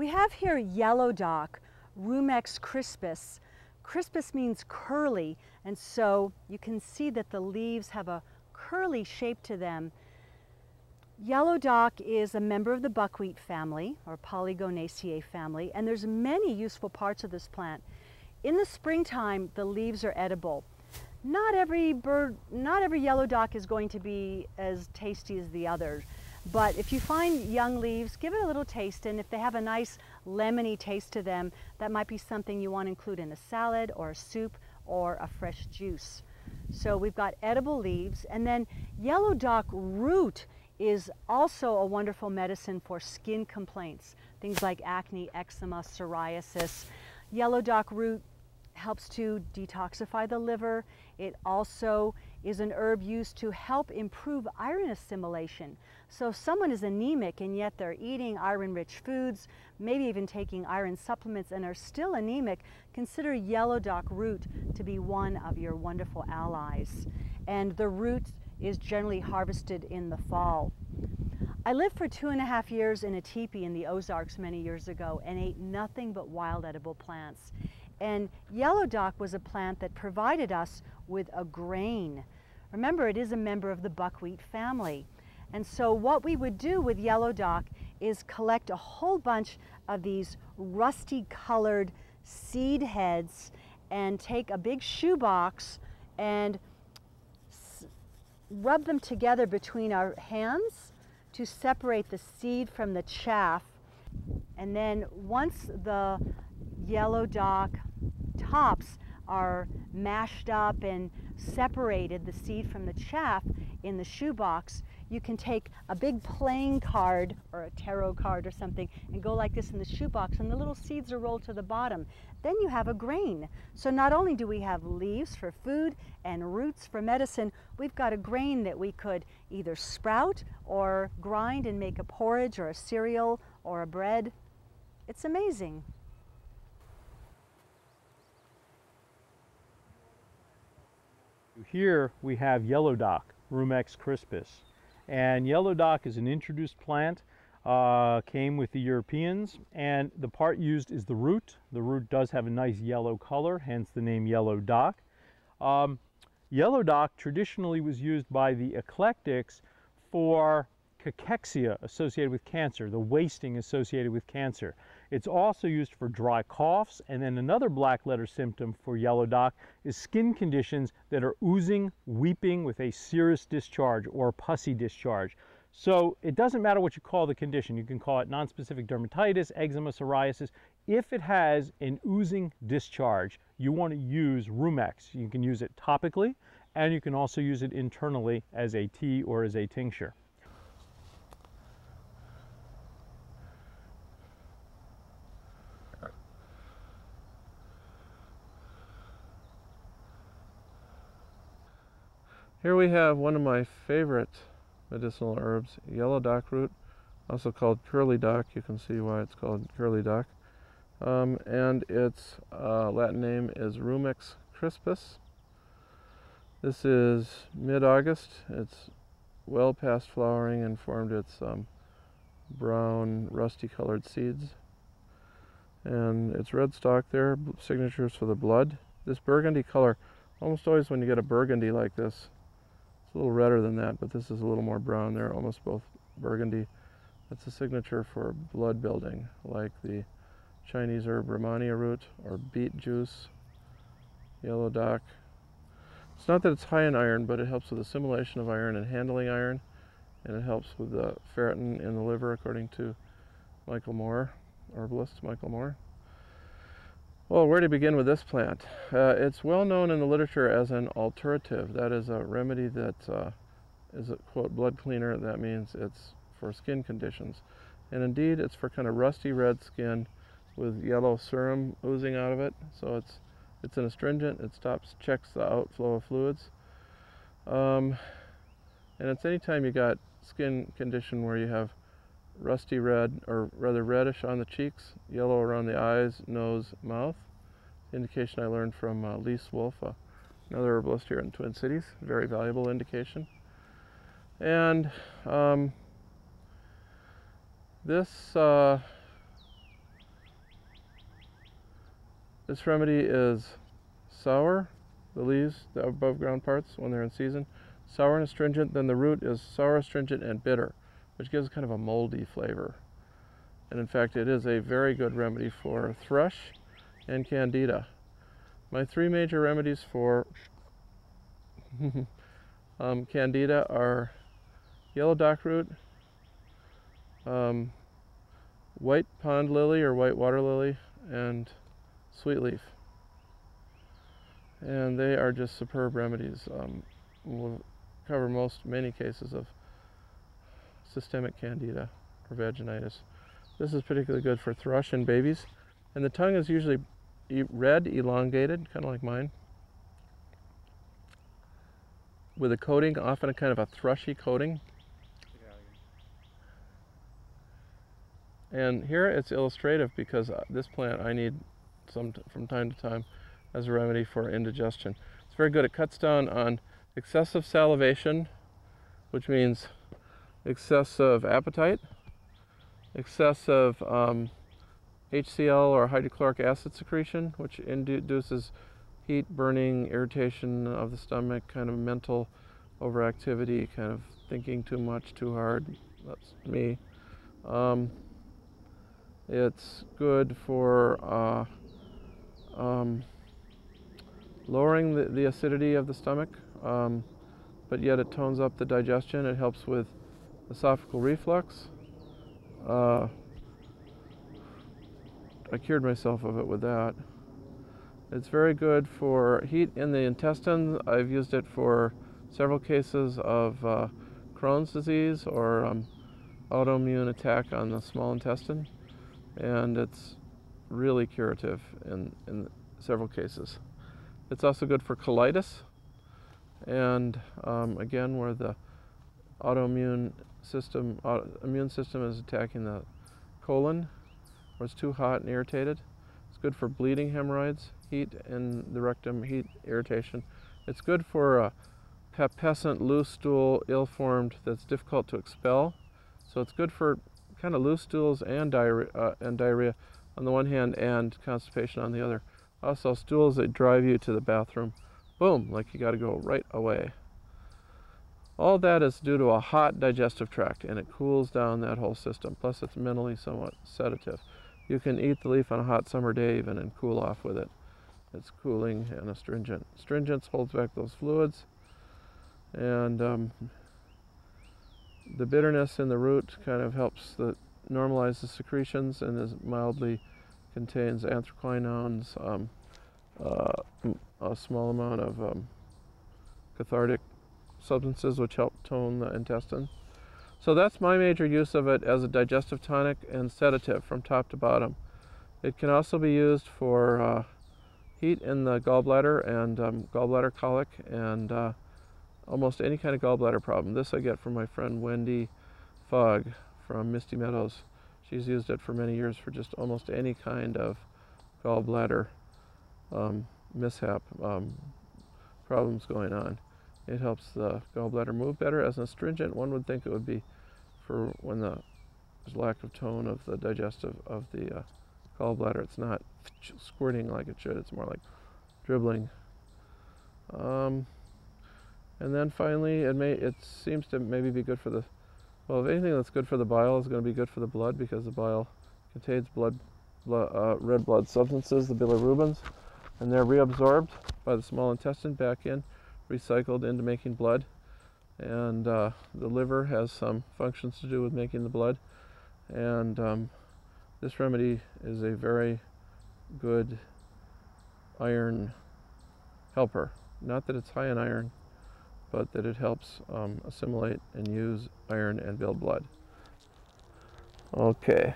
We have here yellow dock, Rumex crispus. Crispus means curly, and so you can see that the leaves have a curly shape to them. Yellow dock is a member of the buckwheat family, or Polygonaceae family, and there's many useful parts of this plant. In the springtime, the leaves are edible. Not every yellow dock is going to be as tasty as the others, but if you find young leaves, give it a little taste, and if they have a nice lemony taste to them, that might be something you want to include in a salad or a soup or a fresh juice. So we've got edible leaves, and then yellow dock root is also a wonderful medicine for skin complaints, things like acne, eczema, psoriasis. Yellow dock root helps to detoxify the liver. It also is an herb used to help improve iron assimilation. So if someone is anemic and yet they're eating iron-rich foods, maybe even taking iron supplements and are still anemic, consider yellow dock root to be one of your wonderful allies. And the root is generally harvested in the fall. I lived for 2.5 years in a teepee in the Ozarks many years ago and ate nothing but wild edible plants. And yellow dock was a plant that provided us with a grain. Remember, it is a member of the buckwheat family. And so what we would do with yellow dock is collect a whole bunch of these rusty colored seed heads and take a big shoebox and rub them together between our hands to separate the seed from the chaff. And then once the yellow dock tops are mashed up and separated, the seed from the chaff in the shoebox, you can take a big playing card or a tarot card or something and go like this in the shoebox, and the little seeds are rolled to the bottom. Then you have a grain. So not only do we have leaves for food and roots for medicine, we've got a grain that we could either sprout or grind and make a porridge or a cereal or a bread. It's amazing. Here we have yellow dock, Rumex crispus. And yellow dock is an introduced plant, came with the Europeans, and the part used is the root. The root does have a nice yellow color, hence the name yellow dock. Yellow dock traditionally was used by the eclectics for cachexia associated with cancer, the wasting associated with cancer. It's also used for dry coughs, and then another black letter symptom for yellow dock is skin conditions that are oozing, weeping with a serous discharge or pussy discharge. So it doesn't matter what you call the condition. You can call it nonspecific dermatitis, eczema, psoriasis. If it has an oozing discharge, you want to use Rumex. You can use it topically, and you can also use it internally as a tea or as a tincture. Here we have one of my favorite medicinal herbs, yellow dock root, also called curly dock. You can see why it's called curly dock. And its Latin name is Rumex crispus. This is mid-August. It's well past flowering and formed its brown, rusty colored seeds. And its red stalk there, signatures for the blood. This burgundy color, almost always when you get a burgundy like this, it's a little redder than that, but this is a little more brown. They're almost both burgundy. That's a signature for blood building, like the Chinese herb Romania root or beet juice, yellow dock. It's not that it's high in iron, but it helps with assimilation of iron and handling iron, and it helps with the ferritin in the liver, according to Michael Moore, herbalist Michael Moore. Well, where to begin with this plant? It's well known in the literature as an alterative. That is a remedy that is a, quote, blood cleaner. That means it's for skin conditions. And indeed, it's for kind of rusty red skin with yellow serum oozing out of it. So it's an astringent. It checks the outflow of fluids. And it's anytime you got skin condition where you have rusty red, or rather reddish on the cheeks, yellow around the eyes, nose, mouth. Indication I learned from Lise Wolf, another herbalist here in Twin Cities. Very valuable indication. And this This remedy is sour, the leaves, the above ground parts when they're in season, sour and astringent. Then the root is sour, astringent, and bitter, which gives kind of a moldy flavor. And in fact, it is a very good remedy for thrush and candida. My three major remedies for candida are yellow dock root, white pond lily or white water lily, and sweet leaf. And they are just superb remedies. Will cover many cases of systemic candida or vaginitis. This is particularly good for thrush in babies. And the tongue is usually red, elongated, kind of like mine, with a coating, often a kind of a thrushy coating. And here it's illustrative because this plant I need from time to time as a remedy for indigestion. It's very good. It cuts down on excessive salivation, which means excessive appetite, excessive HCl or hydrochloric acid secretion, which induces heat, burning, irritation of the stomach, kind of mental overactivity, kind of thinking too much, too hard. That's me. It's good for lowering the acidity of the stomach, but yet it tones up the digestion. It helps with esophageal reflux. I cured myself of it with that. It's very good for heat in the intestine. I've used it for several cases of Crohn's disease or autoimmune attack on the small intestine, and it's really curative in several cases. It's also good for colitis, and again, where the immune system is attacking the colon, where it's too hot and irritated. It's good for bleeding hemorrhoids, heat in the rectum, heat irritation. It's good for pepescent loose stool, ill-formed, that's difficult to expel. So it's good for kind of loose stools and diarrhea on the one hand and constipation on the other. Also stools that drive you to the bathroom, boom, like you got to go right away. All that is due to a hot digestive tract, and it cools down that whole system. Plus it's mentally somewhat sedative. You can eat the leaf on a hot summer day even and cool off with it. It's cooling and astringent. Astringents holds back those fluids, and the bitterness in the root kind of helps normalize the secretions, and is mildly contains anthraquinones, a small amount of cathartic substances which help tone the intestine. So that's my major use of it as a digestive tonic and sedative from top to bottom. It can also be used for heat in the gallbladder and gallbladder colic and almost any kind of gallbladder problem. This I get from my friend Wendy Fogg from Misty Meadows. She's used it for many years for just almost any kind of gallbladder mishap problems going on. It helps the gallbladder move better. As an astringent, one would think it would be for when there's lack of tone of the digestive of the gallbladder. It's not squirting like it should. It's more like dribbling. And then finally, it seems to maybe be good for the, well, if anything that's good for the bile is going to be good for the blood, because the bile contains red blood substances, the bilirubins, and they're reabsorbed by the small intestine back in, recycled into making blood. And the liver has some functions to do with making the blood. And this remedy is a very good iron helper. Not that it's high in iron, but that it helps assimilate and use iron and build blood. Okay.